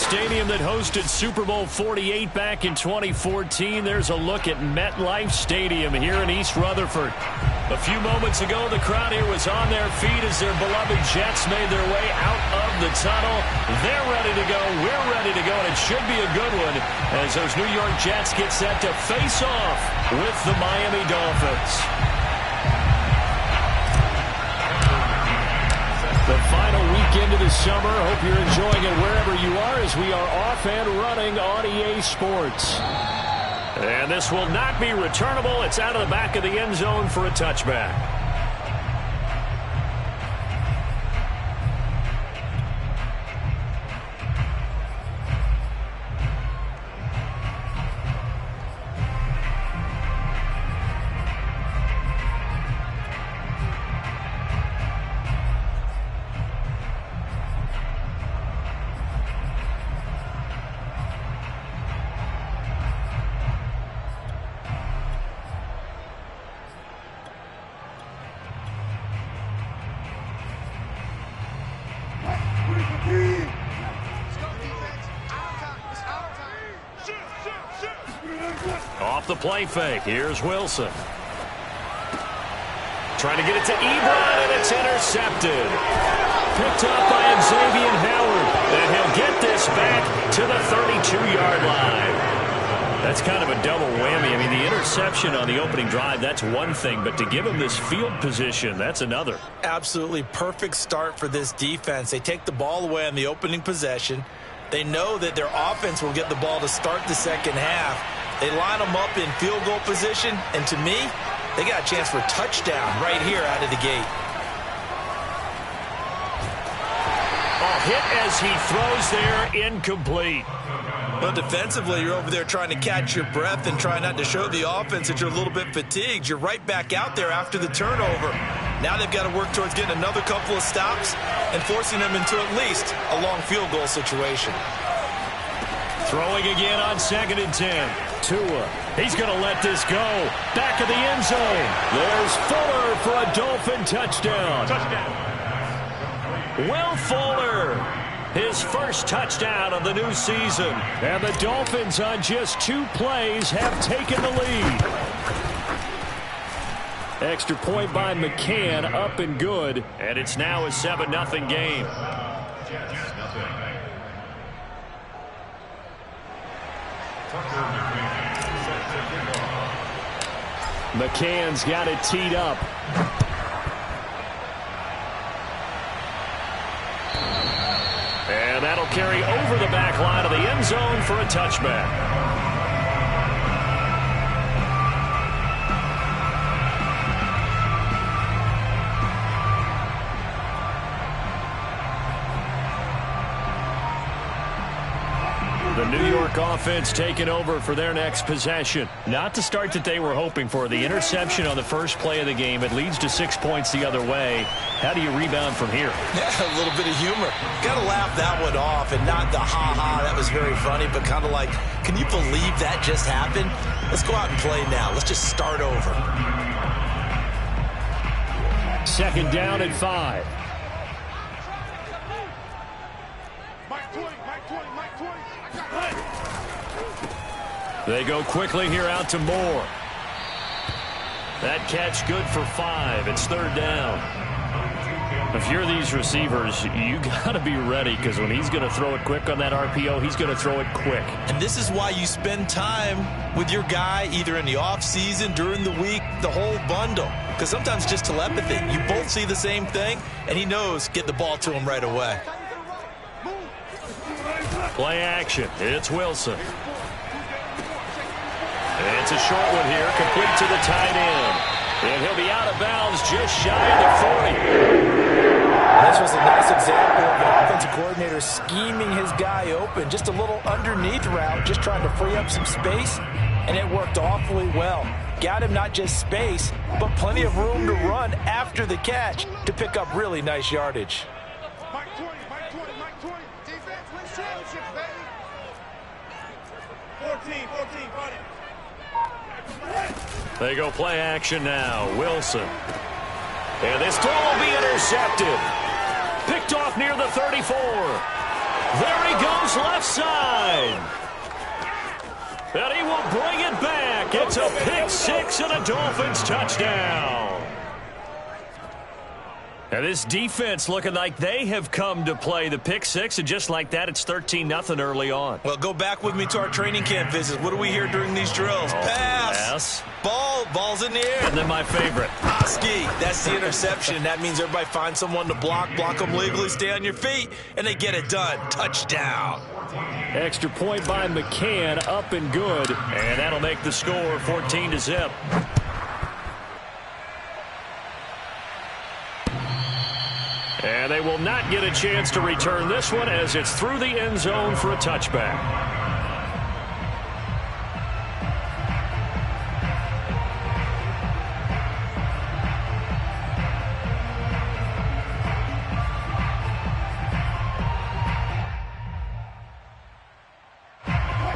stadium that hosted Super Bowl 48 back in 2014. There's a look at MetLife Stadium here in East Rutherford. A few moments ago, the crowd here was on their feet as their beloved Jets made their way out of the tunnel. They're ready to go. We're ready to go, and it should be a good one as those New York Jets get set to face off with the Miami Dolphins. The final weekend of the summer. Hope you're enjoying it wherever you are as we are off and running on EA Sports. And this will not be returnable. It's out of the back of the end zone for a touchback. Off the play fake. Here's Wilson. Trying to get it to Ebron, and it's intercepted. Picked up by Xavier Howard. And he'll get this back to the 32-yard line. That's kind of a double whammy. I mean, the interception on the opening drive, that's one thing. But to give him this field position, that's another. Absolutely perfect start for this defense. They take the ball away on the opening possession. They know that their offense will get the ball to start the second half. They line them up in field goal position, and to me, they got a chance for a touchdown right here out of the gate. A hit as he throws there, incomplete. But defensively, you're over there trying to catch your breath and try not to show the offense that you're a little bit fatigued. You're right back out there after the turnover. Now they've got to work towards getting another couple of stops and forcing them into at least a long field goal situation. Throwing again on 2nd and 10. Tua. He's going to let this go. Back of the end zone. There's Fuller for a Dolphin touchdown. Will Fuller, his first touchdown of the new season. And the Dolphins on just 2 plays have taken the lead. Extra point by McCann, up and good. And it's now a 7-0 game. McCann's got it teed up. And that'll carry over the back line of the end zone for a touchback. The New York offense taking over for their next possession. Not the start that they were hoping for. The interception on the first play of the game. It leads to 6 points the other way. How do you rebound from here? Yeah, a little bit of humor. Got to laugh that one off and not the ha-ha. That was very funny, but kind of like, can you believe that just happened? Let's go out and play now. Let's just start over. 2nd down and 5. They go quickly here out to Moore. That catch good for 5. It's 3rd down. If you're these receivers, you got to be ready because when he's going to throw it quick on that RPO, he's going to throw it quick. And this is why you spend time with your guy either in the offseason, during the week, the whole bundle. Because sometimes it's just telepathy. You both see the same thing, and he knows get the ball to him right away. Play action. It's Wilson. It's a short one here, complete to the tight end. And he'll be out of bounds just shy of the 40. This was a nice example of an offensive coordinator scheming his guy open. Just a little underneath route, just trying to free up some space, and it worked awfully well. Got him not just space, but plenty of room to run after the catch to pick up really nice yardage. Mike 20, Mike 20, Mike 20. Defense wins championships, baby. 14, run it. They go play action now. Wilson. And this throw will be intercepted. Picked off near the 34. There he goes left side. And he will bring it back. It's a pick six and a Dolphins touchdown. And this defense looking like they have come to play the pick six, and just like that, it's 13-0 early on. Well, go back with me to our training camp visits. What do we hear during these drills? Pass. Ball's in the air. And then my favorite. Oski. That's the interception. That means everybody finds someone to block them legally, stay on your feet, and they get it done. Touchdown. Extra point by McCann, up and good. And that'll make the score 14-0. And they will not get a chance to return this one as it's through the end zone for a touchback.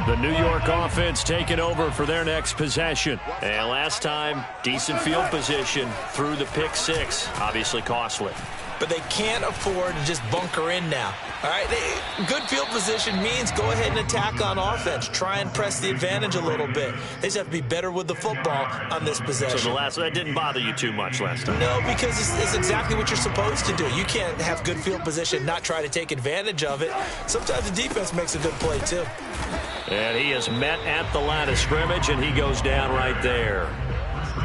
The New York offense taking over for their next possession. And last time, decent field position through the pick six. Obviously costly. But they can't afford to just bunker in now. All right, good field position means go ahead and attack on offense. Try and press the advantage a little bit. They just have to be better with the football on this possession. So that didn't bother you too much last time? No, because it's exactly what you're supposed to do. You can't have good field position, not try to take advantage of it. Sometimes the defense makes a good play, too. And he is met at the line of scrimmage, and he goes down right there.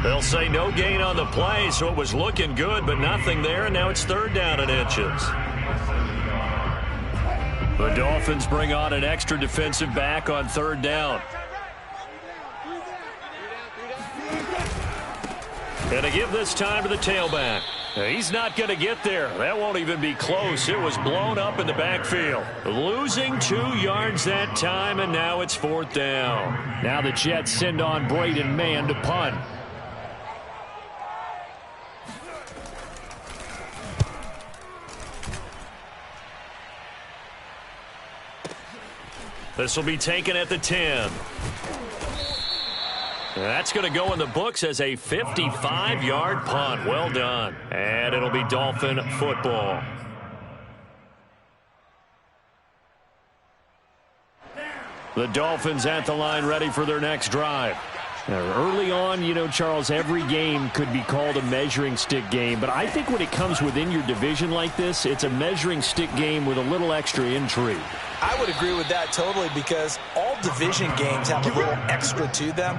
They'll say no gain on the play, so it was looking good, but nothing there, and now it's third down and inches. The Dolphins bring on an extra defensive back on third down. And to give this time to the tailback. He's not going to get there. That won't even be close. It was blown up in the backfield. Losing 2 yards that time, and now it's fourth down. Now the Jets send on Braden Mann to punt. This will be taken at the 10. That's going to go in the books as a 55-yard punt. Well done. And it'll be Dolphin football. The Dolphins at the line ready for their next drive. Now, early on, you know, Charles, every game could be called a measuring stick game. But I think when it comes within your division like this, it's a measuring stick game with a little extra intrigue. I would agree with that totally because all division games have a little extra to them.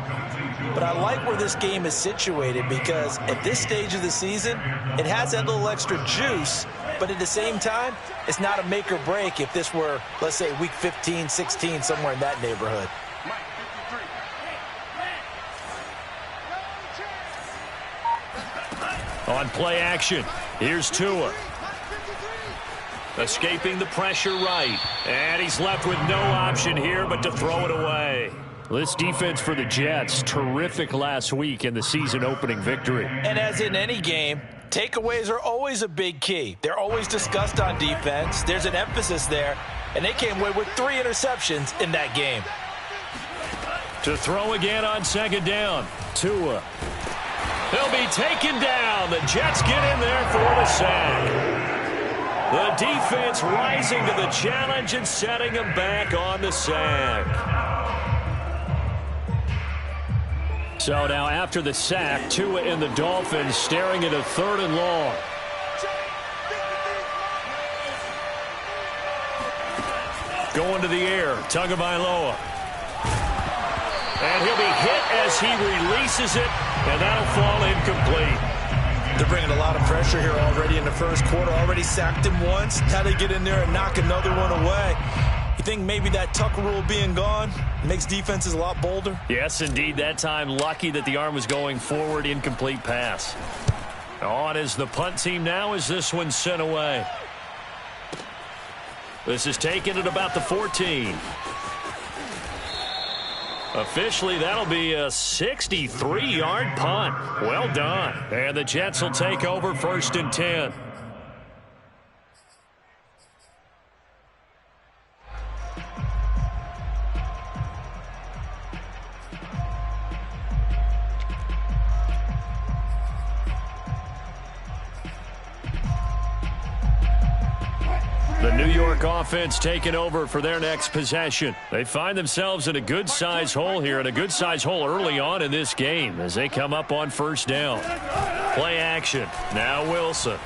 But I like where this game is situated because at this stage of the season, it has that little extra juice. But at the same time, it's not a make or break if this were, let's say, week 15, 16, somewhere in that neighborhood. On play action, here's Tua. Escaping the pressure right. And he's left with no option here but to throw it away. This defense for the Jets, terrific last week in the season-opening victory. And as in any game, takeaways are always a big key. They're always discussed on defense. There's an emphasis there. And they came away with 3 interceptions in that game. To throw again on second down. Tua. He'll be taken down. The Jets get in there for the sack. The defense rising to the challenge and setting him back on the sack. So now after the sack, Tua and the Dolphins staring at a 3rd and long. Going to the air, Tagovailoa. And he'll be hit as he releases it, and that'll fall incomplete. They're bringing a lot of pressure here already in the first quarter. Already sacked him once. Now they get in there and knock another one away. You think maybe that Tucker rule being gone makes defenses a lot bolder? Yes, indeed. That time, lucky that the arm was going forward. Incomplete pass. On is the punt team now as this one's sent away. This is taken at about the 14. Officially, that'll be a 63-yard punt. Well done. And the Jets will take over 1st and 10. The New York offense taking over for their next possession. They find themselves in a good-sized hole here, and a good-sized hole early on in this game as they come up on first down. Play action. Now Wilson.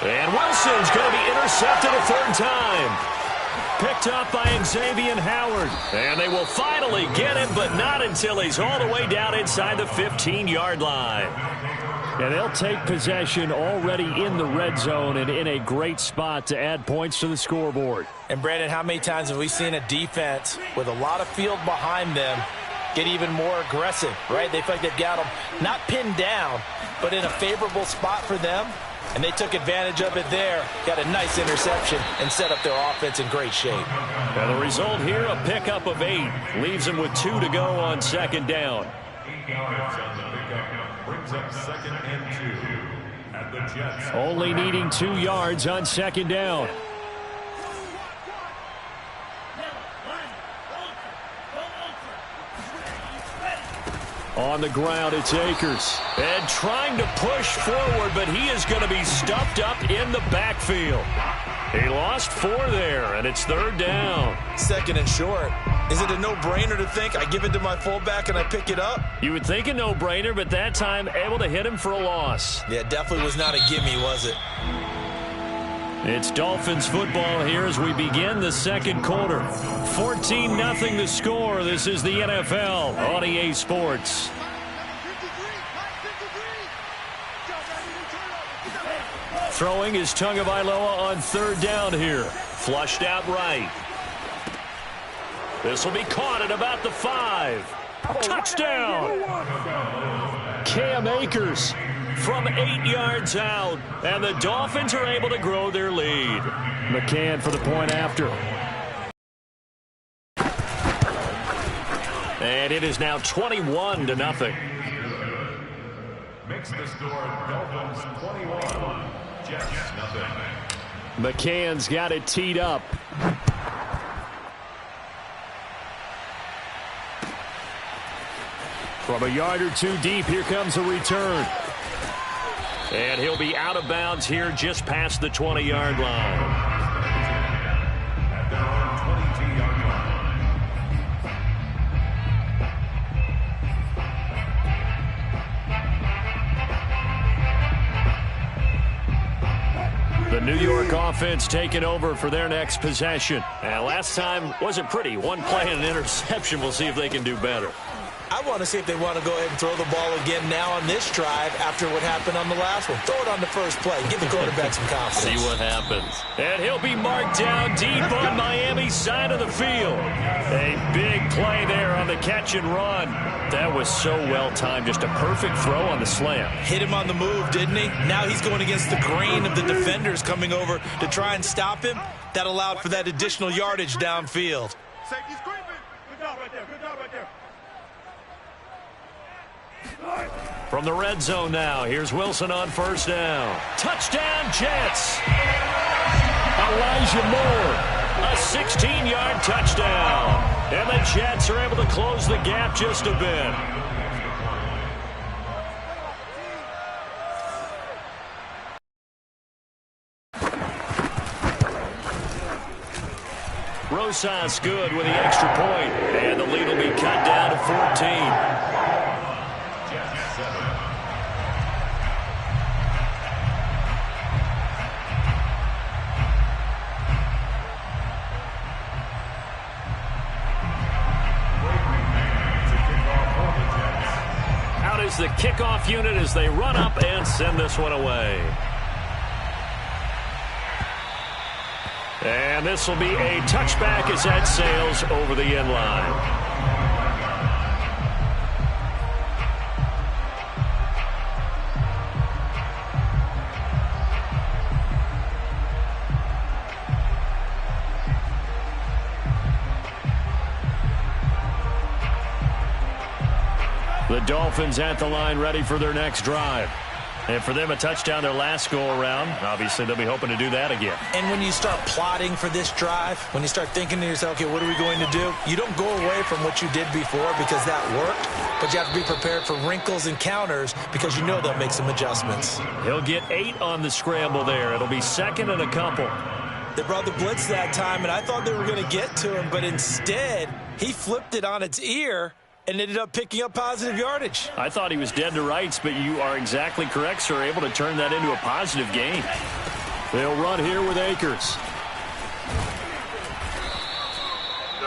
And Wilson's going to be intercepted a third time. Picked up by Xavier Howard. And they will finally get him, but not until he's all the way down inside the 15-yard line. And they'll take possession already in the red zone and in a great spot to add points to the scoreboard. And, Brandon, how many times have we seen a defense with a lot of field behind them get even more aggressive, right? They feel like they've got them not pinned down, but in a favorable spot for them. And they took advantage of it there, got a nice interception, and set up their offense in great shape. And the result here, a pickup of 8. Leaves them with 2 to go on second down. 8 yards on the pickup. Brings up 2nd and 2 at the Jets. Only needing 2 yards on second down. On the ground, it's Akers. And trying to push forward, but he is going to be stuffed up in the backfield. He lost 4 there, and it's 3rd down. 2nd and short. Is it a no-brainer to think I give it to my fullback and I pick it up? You would think a no-brainer, but that time able to hit him for a loss. Yeah, definitely was not a gimme, was it? It's Dolphins football here as we begin the second quarter. 14-0 the score. This is the NFL on EA Sports. Throwing is Tagovailoa on 3rd down here. Flushed out right. This will be caught at about the 5. Touchdown! Cam Akers from 8 yards out, and the Dolphins are able to grow their lead. McCann for the point after. And it is now 21-0. Makes the score Dolphins 21, Jets 0. McCann's got it teed up. From a yard or 2 deep, here comes a return. And he'll be out of bounds here just past the 20-yard line. At their own 22-yard line. The New York offense taking over for their next possession. And last time wasn't pretty. 1 play and an interception. We'll see if they can do better. I want to see if they want to go ahead and throw the ball again now on this drive after what happened on the last one. Throw it on the first play. Give the quarterback some confidence. See what happens. And he'll be marked down deep on Miami's side of the field. A big play there on the catch and run. That was so well timed. Just a perfect throw on the slant. Hit him on the move, didn't he? Now he's going against the grain of the defenders coming over to try and stop him. That allowed for that additional yardage downfield. Safety's creeping. Good job right there. Good job right there. From the red zone now, here's Wilson on first down. Touchdown, Jets! Elijah Moore, a 16-yard touchdown. And the Jets are able to close the gap just a bit. Rosas good with the extra point, and the lead will be cut down to 14. Is the kickoff unit as they run up and send this one away. And this will be a touchback as that sails over the end line. The Dolphins at the line ready for their next drive. And for them, a touchdown their last go-around. Obviously, they'll be hoping to do that again. And when you start plotting for this drive, when you start thinking to yourself, okay, what are we going to do? You don't go away from what you did before because that worked, but you have to be prepared for wrinkles and counters because you know they'll make some adjustments. He'll get 8 on the scramble there. It'll be second and a couple. They brought the blitz that time, and I thought they were going to get to him, but instead, he flipped it on its ear and ended up picking up positive yardage. I thought he was dead to rights, but you are exactly correct, sir. Able to turn that into a positive gain. They'll run here with Akers.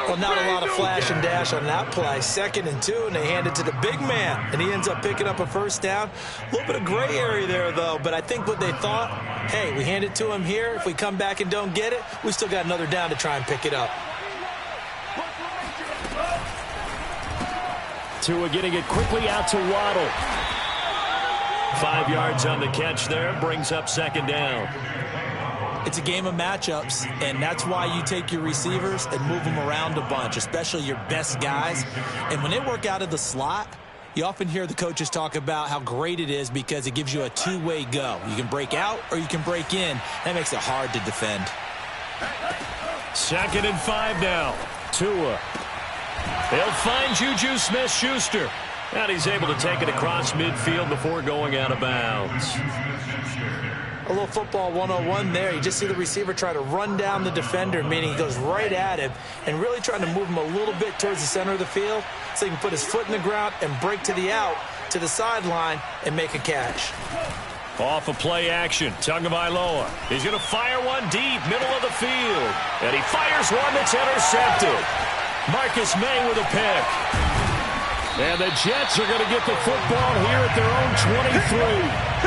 Well, not a lot of flash and dash on that play. 2nd and 2, and they hand it to the big man, and he ends up picking up a first down. A little bit of gray area there, though, but I think what they thought, hey, we hand it to him here. If we come back and don't get it, we still got another down to try and pick it up. Tua getting it quickly out to Waddle. 5 yards on the catch there, brings up 2nd down. It's a game of matchups, and that's why you take your receivers and move them around a bunch, especially your best guys. And when they work out of the slot, you often hear the coaches talk about how great it is because it gives you a two-way go. You can break out or you can break in. That makes it hard to defend. 2nd and 5 now. Tua. They'll find Juju Smith-Schuster. And he's able to take it across midfield before going out of bounds. A little football 101 there. You just see the receiver try to run down the defender, meaning he goes right at him and really trying to move him a little bit towards the center of the field so he can put his foot in the ground and break to the out, to the sideline, and make a catch. Off of play action, Tagovailoa. He's going to fire one deep, middle of the field. And he fires one that's intercepted. Marcus May with a pick. And the Jets are going to get the football here at their own 23.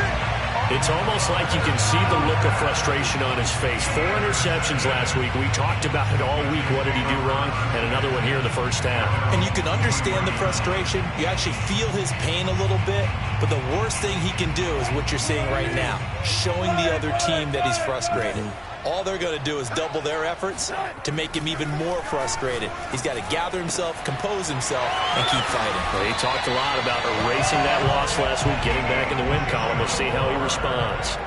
It's almost like you can see the look of frustration on his face. 4 interceptions last week. We talked about it all week. What did he do wrong? And another one here in the first half. And you can understand the frustration. You actually feel his pain a little bit. But the worst thing he can do is what you're seeing right now, showing the other team that he's frustrated. All they're going to do is double their efforts to make him even more frustrated. He's got to gather himself, compose himself, and keep fighting. Well, he talked a lot about erasing that loss last week, getting back in the win column. We'll see how he responds.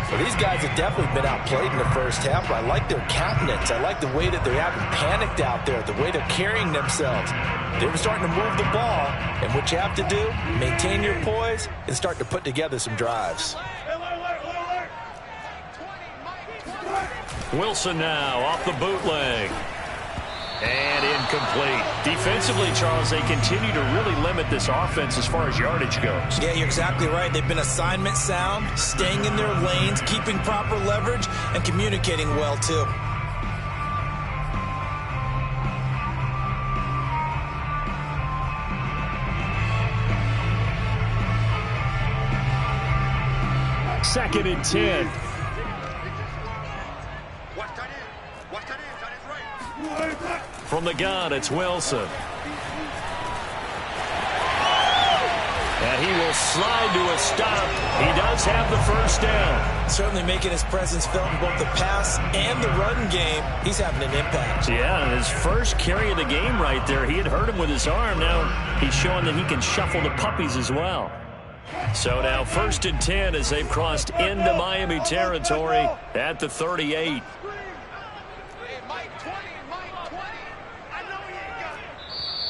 Well, these guys have definitely been outplayed in the first half, but I like their countenance. I like the way that they haven't panicked out there, the way they're carrying themselves. They were starting to move the ball, and what you have to do, maintain your poise and start to put together some drives. Wilson now off the bootleg. And incomplete. Defensively, Charles, they continue to really limit this offense as far as yardage goes. Yeah, you're exactly right. They've been assignment sound, staying in their lanes, keeping proper leverage, and communicating well, too. Second and 10. From the gun, it's Wilson. And he will slide to a stop. He does have the first down. Certainly making his presence felt in both the pass and the run game. He's having an impact. Yeah, his first carry of the game right there. He had hurt him with his arm. Now he's showing that he can shuffle the puppies as well. So now 1st and 10 as they've crossed into Miami territory at the 38.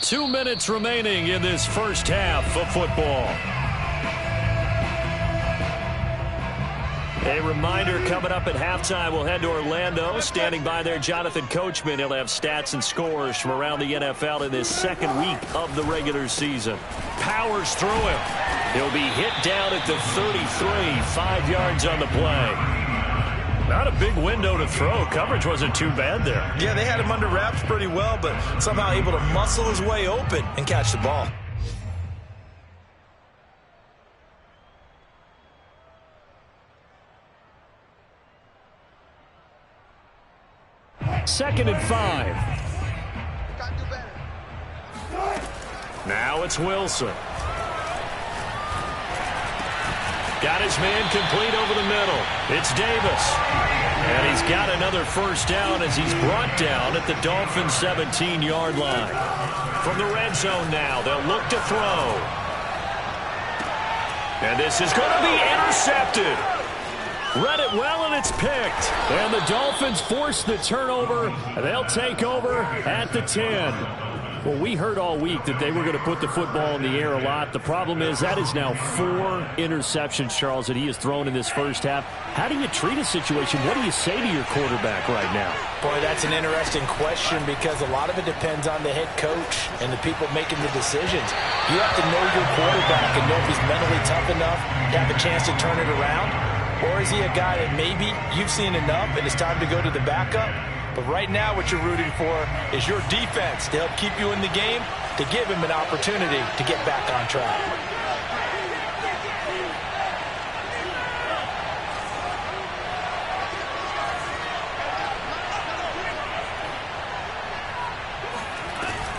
Two minutes remaining in this first half of football. A reminder coming up at halftime, we'll head to Orlando. Standing by there, Jonathan Coachman. He'll have stats and scores from around the NFL in this second week of the regular season. Powers through him. He'll be hit down at the 33, 5 yards on the play. Not a big window to throw. Coverage wasn't too bad there. Yeah, they had him under wraps pretty well, but somehow able to muscle his way open and catch the ball. Second and 5. Now it's Wilson. Got his man complete over the middle. It's Davis. And he's got another first down as he's brought down at the Dolphins' 17-yard line. From the red zone now, they'll look to throw. And this is going to be intercepted. Read it well, and it's picked. And the Dolphins force the turnover. They'll take over at the 10. Well, we heard all week that they were going to put the football in the air a lot. The problem is that is now 4 interceptions, Charles, that he has thrown in this first half. How do you treat a situation? What do you say to your quarterback right now? Boy, that's an interesting question because a lot of it depends on the head coach and the people making the decisions. You have to know your quarterback and know if he's mentally tough enough to have a chance to turn it around. Or is he a guy that maybe you've seen enough and it's time to go to the backup? But right now what you're rooting for is your defense to help keep you in the game, to give him an opportunity to get back on track.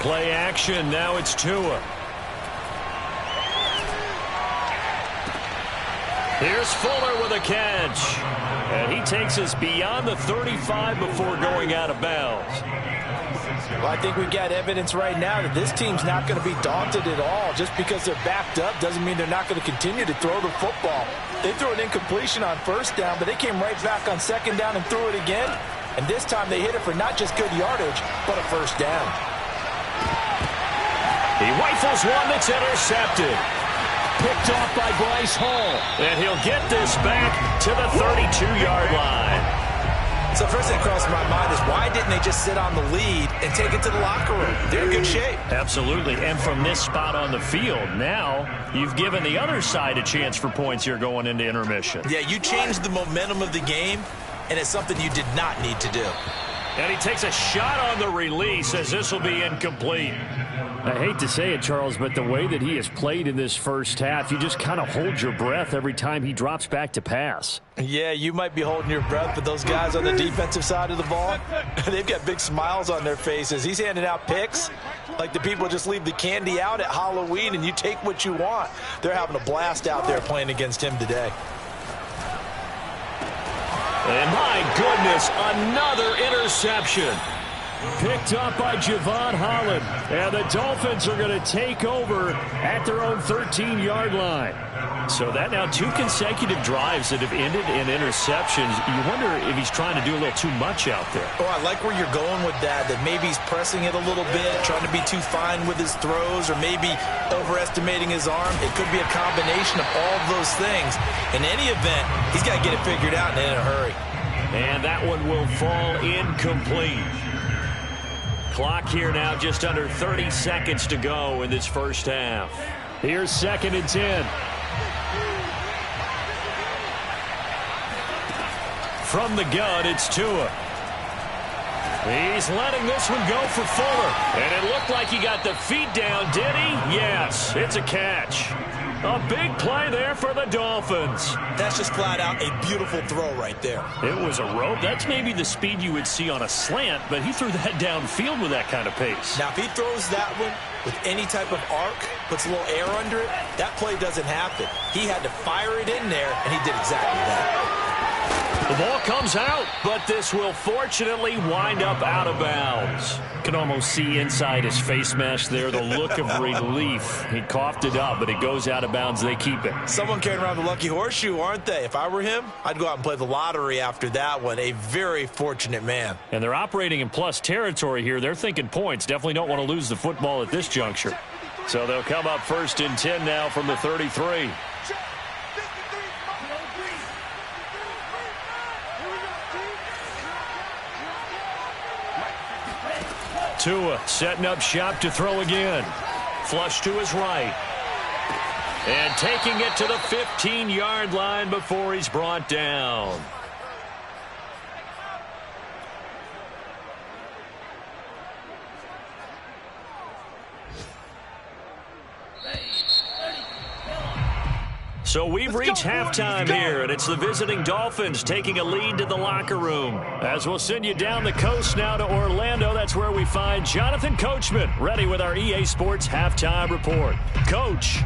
Play action. Now it's Tua. Here's Fuller with a catch. And he takes us beyond the 35 before going out of bounds. Well, I think we've got evidence right now that this team's not going to be daunted at all. Just because they're backed up doesn't mean they're not going to continue to throw the football. They threw an incompletion on first down, but they came right back on second down and threw it again. And this time they hit it for not just good yardage, but a first down. He rifles one that's intercepted. Picked off by Bryce Hall. And he'll get this back to the 32-yard line. So first thing crossed my mind is why didn't they just sit on the lead and take it to the locker room? They're in good shape. Absolutely. And from this spot on the field, now you've given the other side a chance for points here going into intermission. Yeah, you changed the momentum of the game, and it's something you did not need to do. And he takes a shot on the release as this will be incomplete. I hate to say it, Charles, but the way that he has played in this first half, you just kind of hold your breath every time he drops back to pass. Yeah, you might be holding your breath, but those guys on the defensive side of the ball, they've got big smiles on their faces. He's handing out picks like the people just leave the candy out at Halloween and you take what you want. They're having a blast out there playing against him today. And my goodness, another interception. Picked up by Javon Holland. And the Dolphins are going to take over at their own 13-yard line. So that now 2 consecutive drives that have ended in interceptions. You wonder if he's trying to do a little too much out there. Oh, I like where you're going with that maybe he's pressing it a little bit, trying to be too fine with his throws, or maybe overestimating his arm. It could be a combination of all of those things. In any event, he's got to get it figured out and in a hurry. And that one will fall incomplete. Clock here now, just under 30 seconds to go in this first half. Here's 2nd and 10. From the gun, it's Tua. He's letting this one go for Fuller. And it looked like he got the feet down, did he? Yes, it's a catch. A big play there for the Dolphins. That's just flat out a beautiful throw right there. It was a rope. That's maybe the speed you would see on a slant, but he threw that downfield with that kind of pace. Now, if he throws that one with any type of arc, puts a little air under it, that play doesn't happen. He had to fire it in there, and he did exactly that. The ball comes out, but this will fortunately wind up out of bounds. Can almost see inside his face mask there the look of relief. He coughed it up, but it goes out of bounds. They keep it. Someone carrying around the lucky horseshoe, aren't they? If I were him, I'd go out and play the lottery after that one. A very fortunate man. And they're operating in plus territory here. They're thinking points. Definitely don't want to lose the football at this juncture. So they'll come up 1st and 10 now from the 33. Tua setting up shop to throw again. Flush to his right. And taking it to the 15-yard line before he's brought down. So we've reached halftime here, and it's the visiting Dolphins taking a lead to the locker room. As we'll send you down the coast now to Orlando, that's where we find Jonathan Coachman, ready with our EA Sports Halftime Report. Coach.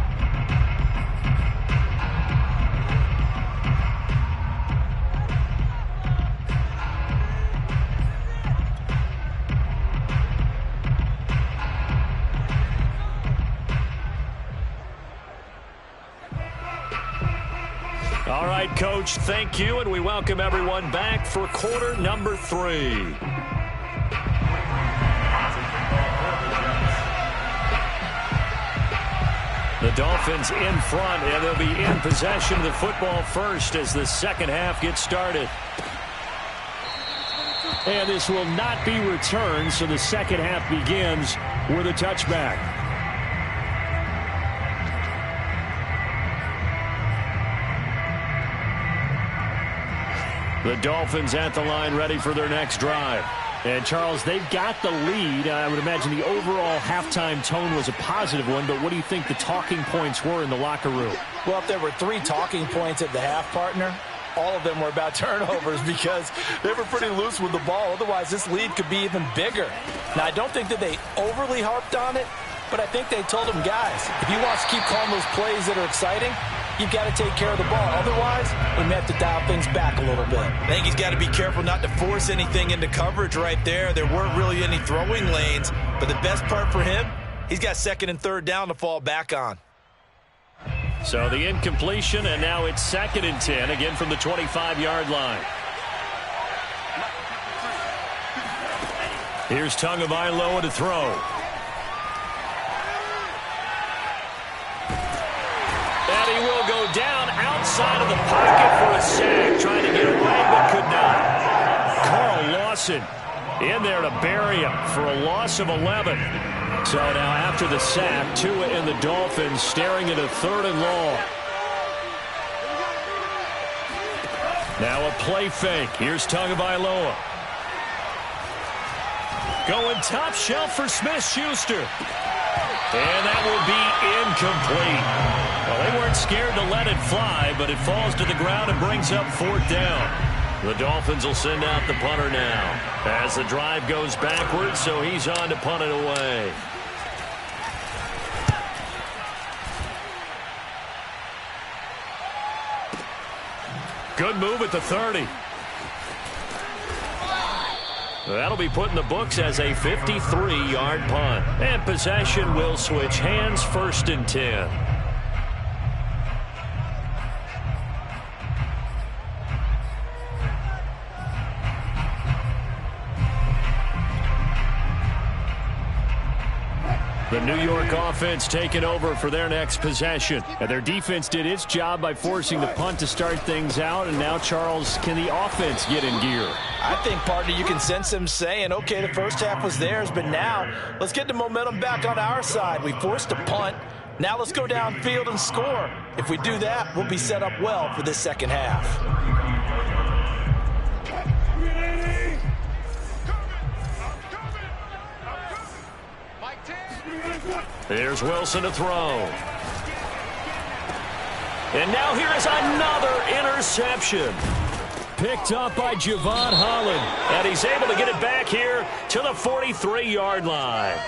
right, Coach, thank you, and we welcome everyone back for quarter number 3. The Dolphins in front, and they'll be in possession of the football first as the second half gets started. And this will not be returned, so the second half begins with a touchback. The Dolphins at the line ready for their next drive. And, Charles, they've got the lead. I would imagine the overall halftime tone was a positive one, but what do you think the talking points were in the locker room? Well, if there were 3 talking points at the half, partner, all of them were about turnovers because they were pretty loose with the ball. Otherwise, this lead could be even bigger. Now, I don't think that they overly harped on it, but I think they told them, guys, if you want to keep calling those plays that are exciting, you've got to take care of the ball. Otherwise, we may have to dial things back a little bit. I think he's got to be careful not to force anything into coverage right there. There weren't really any throwing lanes, but the best part for him, he's got second and third down to fall back on. So the incompletion, and now it's 2nd and 10, again from the 25-yard line. Here's Tagovailoa to throw. And he will go down outside of the pocket for a sack, trying to get away but could not. Carl Lawson in there to bury him for a loss of 11. So now after the sack, Tua and the Dolphins staring at a 3rd and long. Now a play fake. Here's Tagovailoa. Going top shelf for Smith-Schuster. And that will be incomplete. Well, they weren't scared to let it fly, but it falls to the ground and brings up 4th down. The Dolphins will send out the punter now as the drive goes backwards, so he's on to punt it away. Good move at the 30. That'll be put in the books as a 53-yard punt. And possession will switch hands, 1st and 10. The New York offense taking over for their next possession. And their defense did its job by forcing the punt to start things out. And now, Charles, can the offense get in gear? I think, partner, you can sense them saying, okay, the first half was theirs, but now let's get the momentum back on our side. We forced a punt. Now let's go downfield and score. If we do that, we'll be set up well for this second half. There's Wilson to throw. And now here is another interception. Picked up by Javon Holland. And he's able to get it back here to the 43-yard line.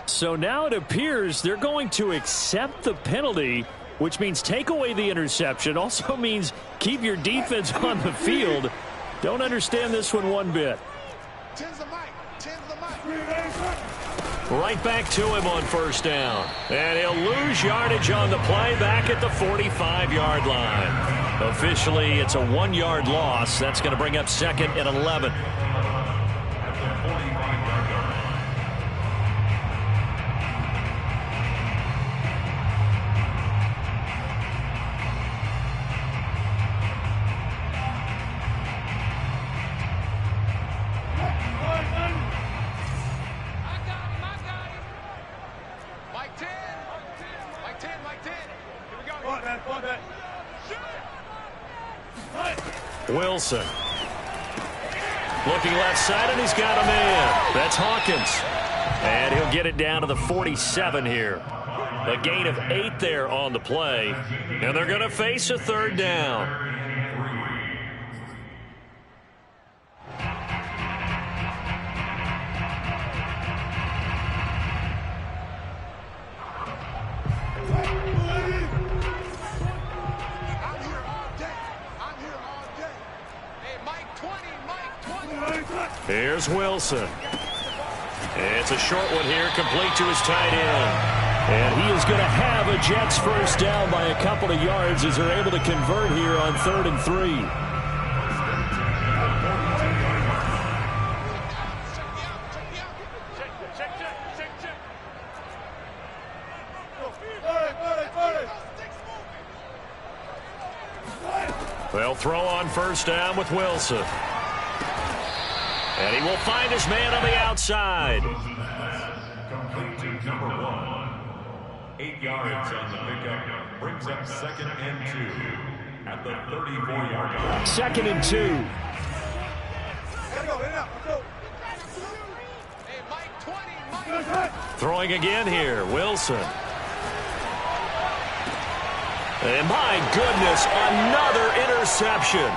So now it appears they're going to accept the penalty, which means take away the interception. Also means keep your defense on the field. Don't understand this one bit. Right back to him on 1st down. And he'll lose yardage on the play back at the 45-yard line. Officially, it's a 1-yard loss. That's going to bring up 2nd and 11. Wilson. Looking left side, and he's got a man. That's Hawkins. And he'll get it down to the 47 here. A gain of 8 there on the play. And they're going to face a 3rd down. Here's Wilson. It's a short one here, complete to his tight end. And he is going to have a Jets first down by a couple of yards as they're able to convert here on 3rd and 3. They'll throw on first down with Wilson. And he will find his man on the outside. Complete to number 1. 8 yards on the pickup. Brings up 2nd and 2 at the 34-yard line. 2nd and 2. Throwing again here, Wilson. And my goodness, another interception.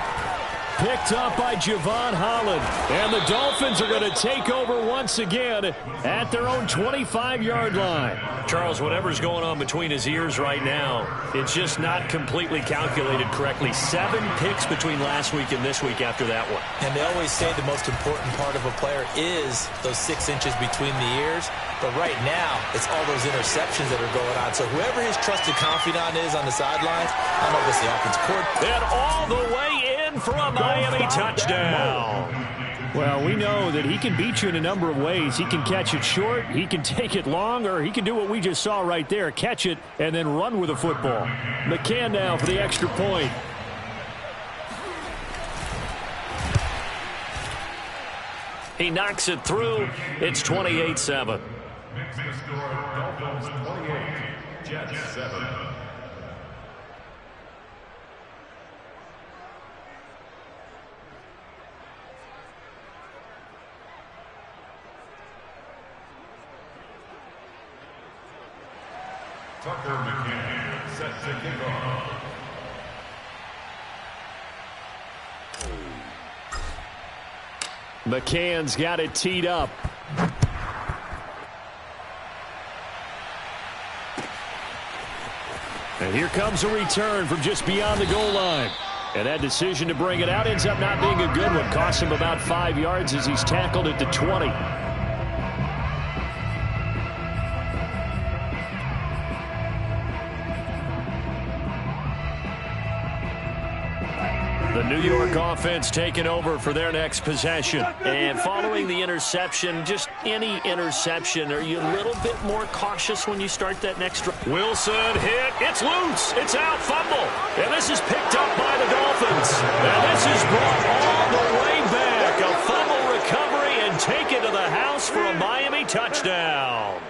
Picked up by Javon Holland. And the Dolphins are going to take over once again at their own 25-yard line. Charles, whatever's going on between his ears right now, it's just not completely calculated correctly. 7 picks between last week and this week after that one. And they always say the most important part of a player is those 6 inches between the ears. But right now, it's all those interceptions that are going on. So whoever his trusted confidant is on the sidelines, I don't know if it's the offensive coordinator. And all the way in for a Miami touchdown. Well, we know that he can beat you in a number of ways. He can catch it short, he can take it long, or he can do what we just saw right there, catch it and then run with the football. McCann now for the extra point. He knocks it through. It's 28-7. Makes the score Dolphins 28, Jets 7. Tucker McCann set to kick off. McCann's got it teed up. And here comes a return from just beyond the goal line. And that decision to bring it out ends up not being a good one. Costs him about 5 yards as he's tackled at the 20. The New York offense taking over for their next possession. And following the interception, just any interception, are you a little bit more cautious when you start that next drive? Wilson hit. It's loose. It's out. Fumble. And this is picked up by the Dolphins. And this is brought all the way back. A fumble recovery and taken to the house for a Miami touchdown.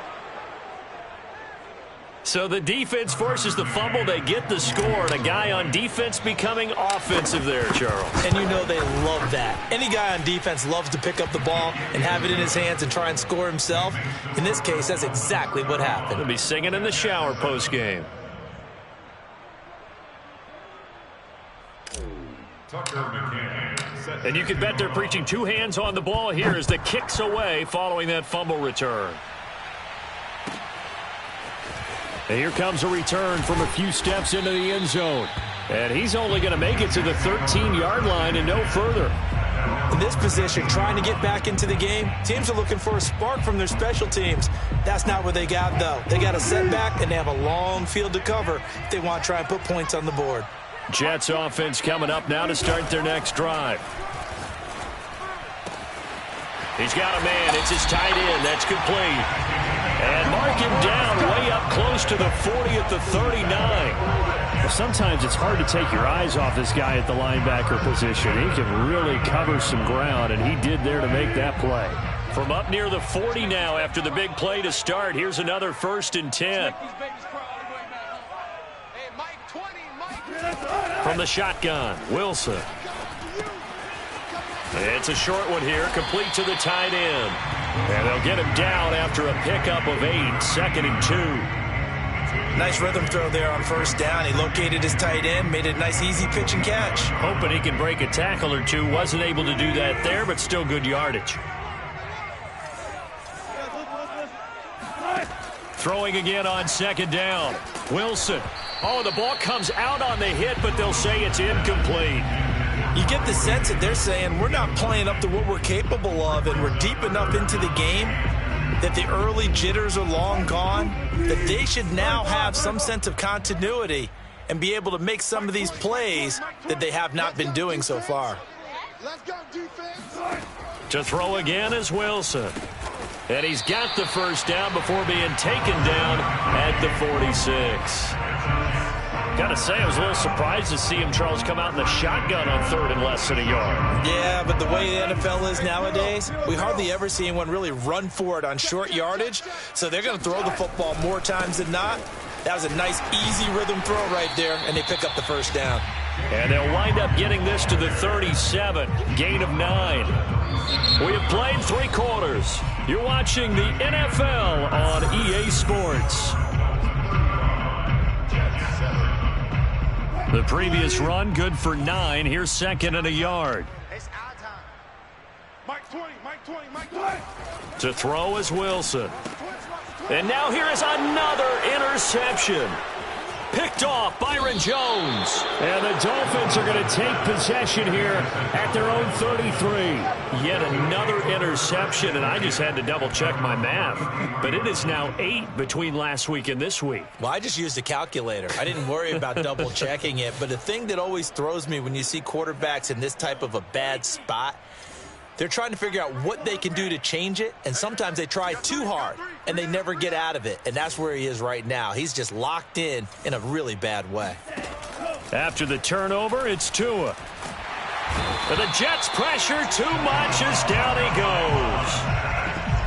So the defense forces the fumble. They get the score. And a guy on defense becoming offensive there, Charles. And you know they love that. Any guy on defense loves to pick up the ball and have it in his hands and try and score himself. In this case, that's exactly what happened. He'll be singing in the shower post-game. Tucker McCann set. And you can bet they're preaching 2 hands on the ball here as the kick's away following that fumble return. And here comes a return from a few steps into the end zone. And he's only going to make it to the 13-yard line and no further. In this position, trying to get back into the game, teams are looking for a spark from their special teams. That's not what they got, though. They got a setback, and they have a long field to cover if they want to try and put points on the board. Jets offense coming up now to start their next drive. He's got a man. It's his tight end. That's complete. And mark him down way up close to the 40 at the 39. Well, sometimes it's hard to take your eyes off this guy at the linebacker position. He can really cover some ground, and he did there to make that play. From up near the 40 now after the big play to start, here's another 1st and 10. From the shotgun, Wilson. It's a short one here, complete to the tight end. And they'll get him down after a pickup of 8, 2nd and 2. Nice rhythm throw there on first down. He located his tight end, made it a nice easy pitch and catch. Hoping he can break a tackle or two. Wasn't able to do that there, but still good yardage. Throwing again on 2nd down. Wilson. Oh, the ball comes out on the hit, but they'll say it's incomplete. You get the sense that they're saying we're not playing up to what we're capable of, and we're deep enough into the game that the early jitters are long gone, that they should now have some sense of continuity and be able to make some of these plays that they have not been doing so far. Let's go, defense. To throw again is Wilson. And he's got the first down before being taken down at the 46. Got to say, I was a little surprised to see him, Charles, come out in the shotgun on third and less than a yard. Yeah, but the way the NFL is nowadays, we hardly ever see anyone really run for it on short yardage. So they're going to throw the football more times than not. That was a nice, easy rhythm throw right there, and they pick up the first down. And they'll wind up getting this to the 37, gain of 9. We have played 3 quarters. You're watching the NFL on EA Sports. The previous run, good for 9. Here's second and a yard. It's our time. Mike 20, Mike 20, Mike 20. To throw is Wilson. And now here is another interception. Picked off Byron Jones. And the Dolphins are going to take possession here at their own 33. Yet another interception, and I just had to double-check my math. But it is now 8 between last week and this week. Well, I just used a calculator. I didn't worry about double-checking it. But the thing that always throws me when you see quarterbacks in this type of a bad spot, they're trying to figure out what they can do to change it, and sometimes they try too hard, and they never get out of it, and that's where he is right now. He's just locked in a really bad way. After the turnover, it's Tua. The Jets pressure too much as down he goes.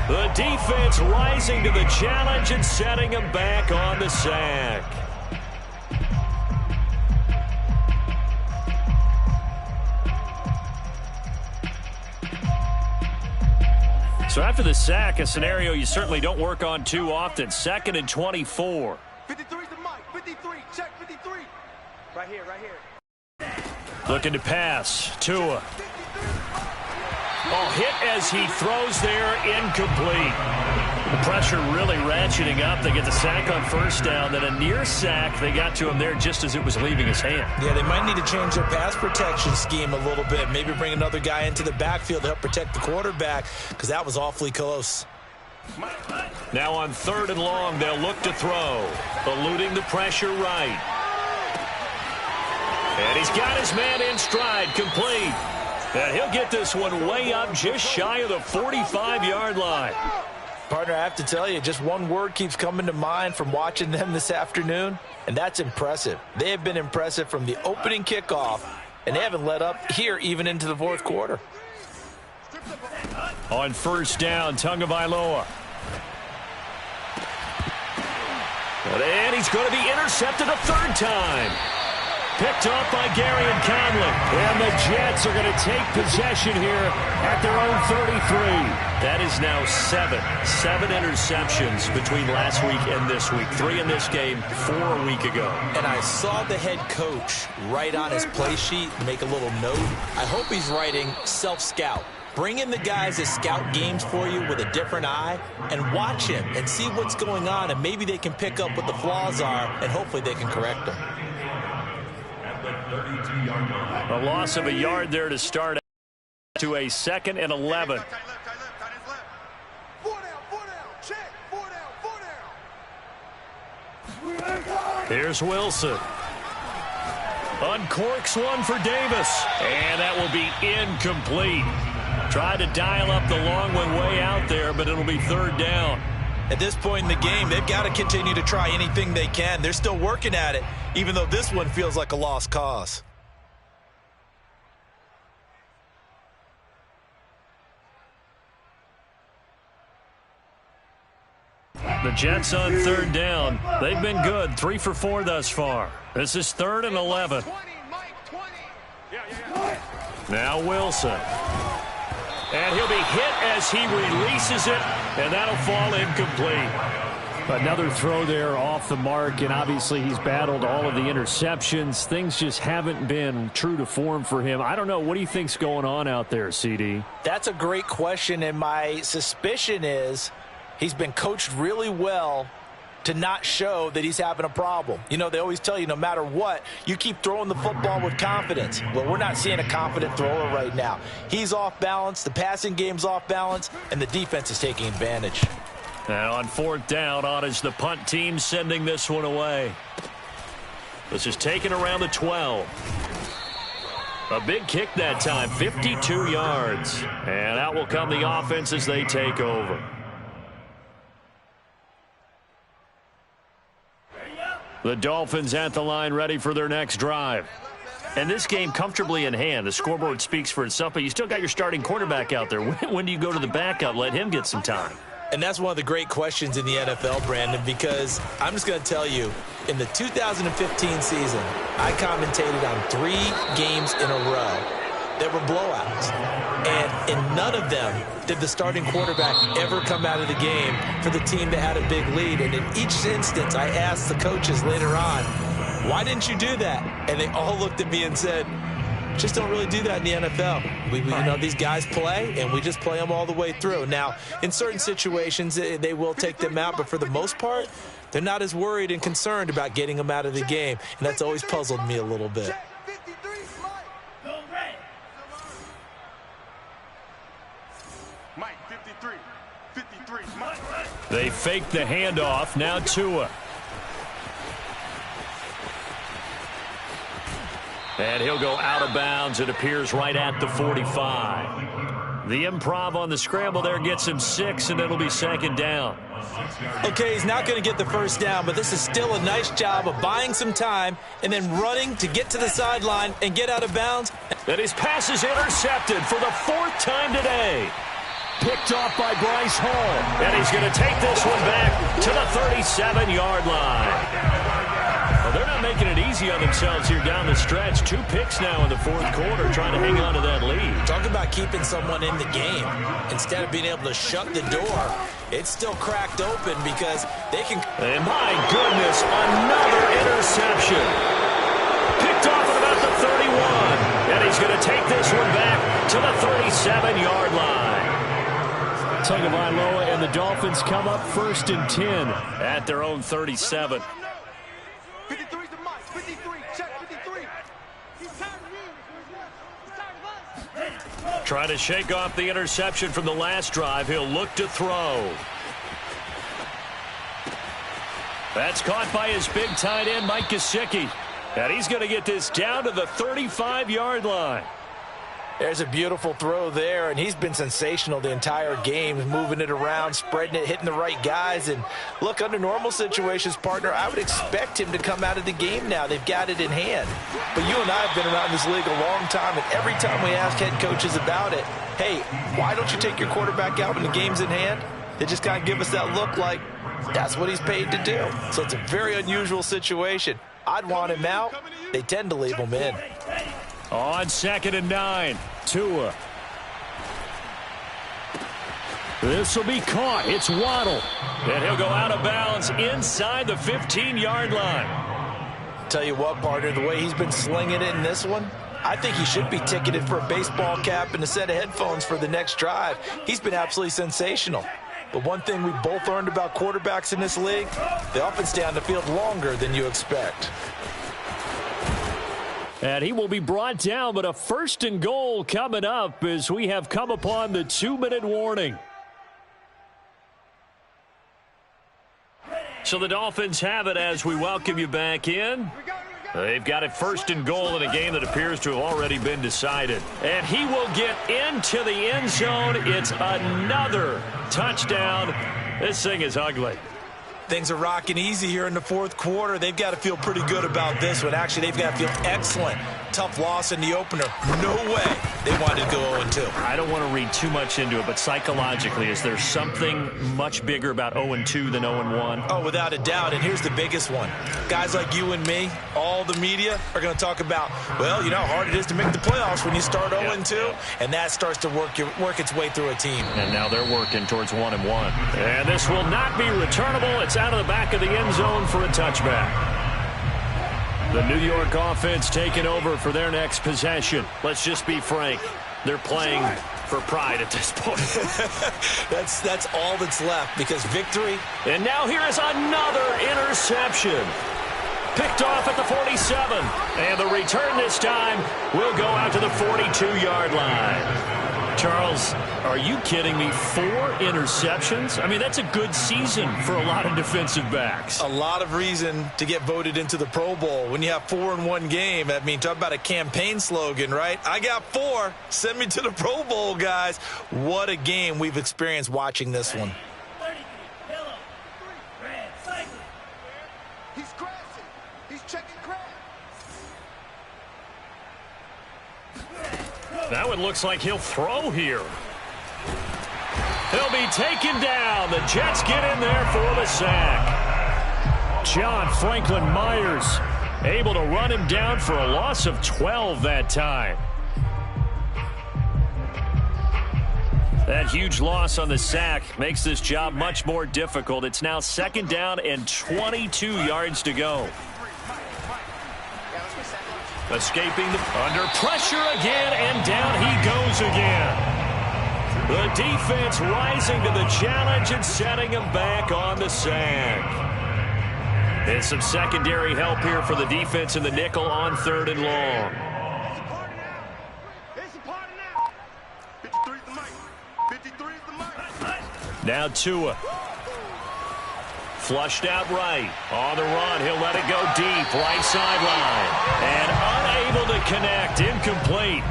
The defense rising to the challenge and setting him back on the sack. So after the sack, a scenario you certainly don't work on too often. 2nd and 24. 53's the mic. 53. Check 53. Right here, right here. Looking to pass. Tua. Oh, hit as he throws there, incomplete. The pressure really ratcheting up. They get the sack on first down. Then a near sack. They got to him there just as it was leaving his hand. Yeah, they might need to change their pass protection scheme a little bit. Maybe bring another guy into the backfield to help protect the quarterback, because that was awfully close. Now on 3rd and long, they'll look to throw. Eluding the pressure right. And he's got his man in stride, complete. And he'll get this one way up just shy of the 45-yard line. Partner, I have to tell you, just one word keeps coming to mind from watching them this afternoon, and that's impressive. They have been impressive from the opening kickoff, and they haven't let up here even into the 4th quarter. On first down, Tagovailoa. And he's going to be intercepted a 3rd time. Picked up by Gary and Conley. And the Jets are going to take possession here at their own 33. That is now 7 interceptions between last week and this week. 3 in this game, 4 a week ago. And I saw the head coach write on his play sheet, make a little note. I hope he's writing self-scout. Bring in the guys that scout games for you with a different eye and watch him and see what's going on, and maybe they can pick up what the flaws are, and hopefully they can correct them. A loss of a yard there to start to a 2nd and 11. 4 down, 4 down. Check. 4 down, 4 down. Here's Wilson. Uncorks one for Davis. And that will be incomplete. Tried to dial up the long one way out there, but it'll be 3rd down. At this point in the game, they've got to continue to try anything they can. They're still working at it, even though this one feels like a lost cause. The Jets on 3rd down. They've been good. 3 for 4 thus far. This is 3rd and 11. 20, Mike 20. Now Wilson. And he'll be hit as he releases it, and that'll fall incomplete. Another throw there off the mark, and obviously he's battled all of the interceptions. Things just haven't been true to form for him. I don't know. What do you think's going on out there, CD? That's a great question, and my suspicion is he's been coached really well to not show that he's having a problem. You know, they always tell you no matter what, you keep throwing the football with confidence. Well, we're not seeing a confident thrower right now. He's off balance, the passing game's off balance, and the defense is taking advantage. And on 4th down, on is the punt team sending this one away. This is taken around the 12. A big kick that time, 52 yards. And out will come the offense as they take over. The Dolphins at the line ready for their next drive. And this game comfortably in hand. The scoreboard speaks for itself, but you still got your starting quarterback out there. When do you go to the backup? Let him get some time. And that's one of the great questions in the NFL, Brandon, because I'm just going to tell you, in the 2015 season, I commentated on 3 games in a row that were blowouts. And in none of them did the starting quarterback ever come out of the game for the team that had a big lead. And in each instance, I asked the coaches later on, why didn't you do that? And they all looked at me and said, just don't really do that in the NFL. You know, these guys play, and we just play them all the way through. Now, in certain situations, they will take them out, but for the most part, they're not as worried and concerned about getting them out of the game, and that's always puzzled me a little bit. Mike, 53. 53, Mike. They fake the handoff. Now Tua. And he'll go out of bounds. It appears right at the 45. The improv on the scramble there gets him 6, and it'll be 2nd down. Okay, he's not going to get the first down, but this is still a nice job of buying some time and then running to get to the sideline and get out of bounds. And his pass is intercepted for the 4th time today. Picked off by Bryce Hall. And he's going to take this one back to the 37-yard line. Well, they're not making it easy on themselves here down the stretch. 2 picks now in the 4th quarter, trying to hang on to that lead. Talk about keeping someone in the game. Instead of being able to shut the door, it's still cracked open because they can... And my goodness, another interception. Picked off at about the 31. And he's going to take this one back to the 37-yard line. Tagovailoa and the Dolphins come up 1st and 10 at their own 37. 53's the Mike. 53. Check 53. He's tired of me. He's tired of us. Trying to shake off the interception from the last drive. He'll look to throw. That's caught by his big tight end, Mike Gesicki. And he's going to get this down to the 35-yard line. There's a beautiful throw there, and he's been sensational the entire game, moving it around, spreading it, hitting the right guys. And look, under normal situations, partner, I would expect him to come out of the game now. They've got it in hand. But you and I have been around this league a long time, and every time we ask head coaches about it, hey, why don't you take your quarterback out when the game's in hand? They just kind of give us that look like that's what he's paid to do. So it's a very unusual situation. I'd want him out. They tend to leave him in. On 2nd and 9, Tua. This will be caught. It's Waddle. And he'll go out of bounds inside the 15-yard line. Tell you what, partner, the way he's been slinging it in this one, I think he should be ticketed for a baseball cap and a set of headphones for the next drive. He's been absolutely sensational. But one thing we both learned about quarterbacks in this league, they often stay on the field longer than you expect. And he will be brought down, but a 1st and goal coming up as we have come upon the 2-minute warning. So the Dolphins have it as we welcome you back in. They've got it 1st and goal in a game that appears to have already been decided. And he will get into the end zone. It's another touchdown. This thing is ugly. Things are rocking easy here in the 4th quarter. They've got to feel pretty good about this one. Actually, they've got to feel excellent. Tough loss in the opener. No way they wanted to go 0-2. I don't want to read too much into it, but psychologically, is there something much bigger about 0-2 than 0-1? Oh, without a doubt, and here's the biggest one. Guys like you and me, all the media, are going to talk about, well, you know how hard it is to make the playoffs when you start 0-2, and that starts to work its way through a team. And now they're working towards 1-1. And this will not be returnable. It's out of the back of the end zone for a touchback. The New York offense taking over for their next possession. Let's just be frank. They're playing for pride at this point. That's all that's left because victory. And now here is another interception. Picked off at the 47. And the return this time will go out to the 42-yard line. Charles, are you kidding me? 4 interceptions? I mean, that's a good season for a lot of defensive backs. A lot of reason to get voted into the Pro Bowl. When you have 4 in one game, I mean, talk about a campaign slogan, right? I got 4. Send me to the Pro Bowl, guys. What a game we've experienced watching this one. He's crashing. He's checking crash. That one looks like he'll throw here. He'll be taken down. The Jets get in there for the sack. John Franklin Myers able to run him down for a loss of 12 that time. That huge loss on the sack makes this job much more difficult. It's now 2nd down and 22 yards to go. Escaping under pressure again, and down he goes again. The defense rising to the challenge and setting him back on the sack. And some secondary help here for the defense in the nickel on 3rd and long. It's a party now. 53's the mic. 53's the mic. Now Tua. Flushed out right. On the run, he'll let it go deep. Right sideline. And unable to connect. Incomplete.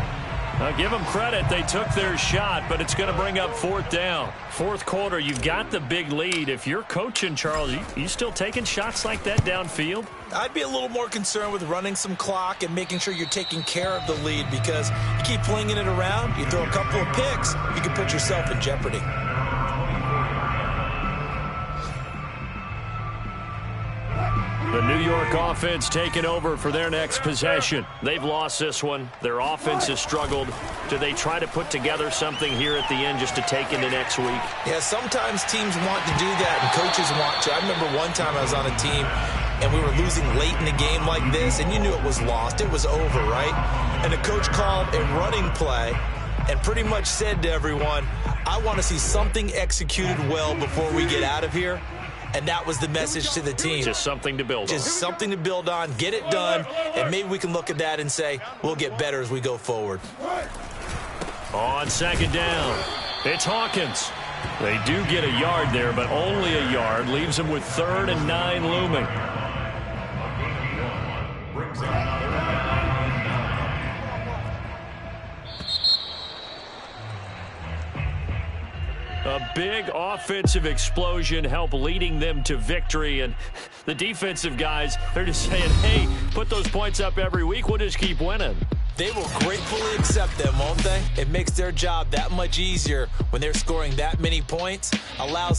Now give them credit. They took their shot, but it's going to bring up 4th down. 4th quarter, you've got the big lead. If you're coaching, Charles, you still taking shots like that downfield? I'd be a little more concerned with running some clock and making sure you're taking care of the lead, because you keep flinging it around, you throw a couple of picks, you can put yourself in jeopardy. The New York offense taking over for their next possession. They've lost this one. Their offense has struggled. Do they try to put together something here at the end just to take into next week? Yeah, sometimes teams want to do that and coaches want to. I remember one time I was on a team and we were losing late in a game like this, and you knew it was lost. It was over, right? And the coach called a running play and pretty much said to everyone, I want to see something executed well before we get out of here. And that was the message to the team. Just something to build on. Just something to build on, get it done, and maybe we can look at that and say, we'll get better as we go forward. On 2nd down, it's Hawkins. They do get a yard there, but only a yard. Leaves them with 3rd and 9 looming. A big offensive explosion helped leading them to victory, and the defensive guys, they're just saying, hey, put those points up every week, we'll just keep winning. They will gratefully accept them, won't they? It makes their job that much easier when they're scoring that many points, allows them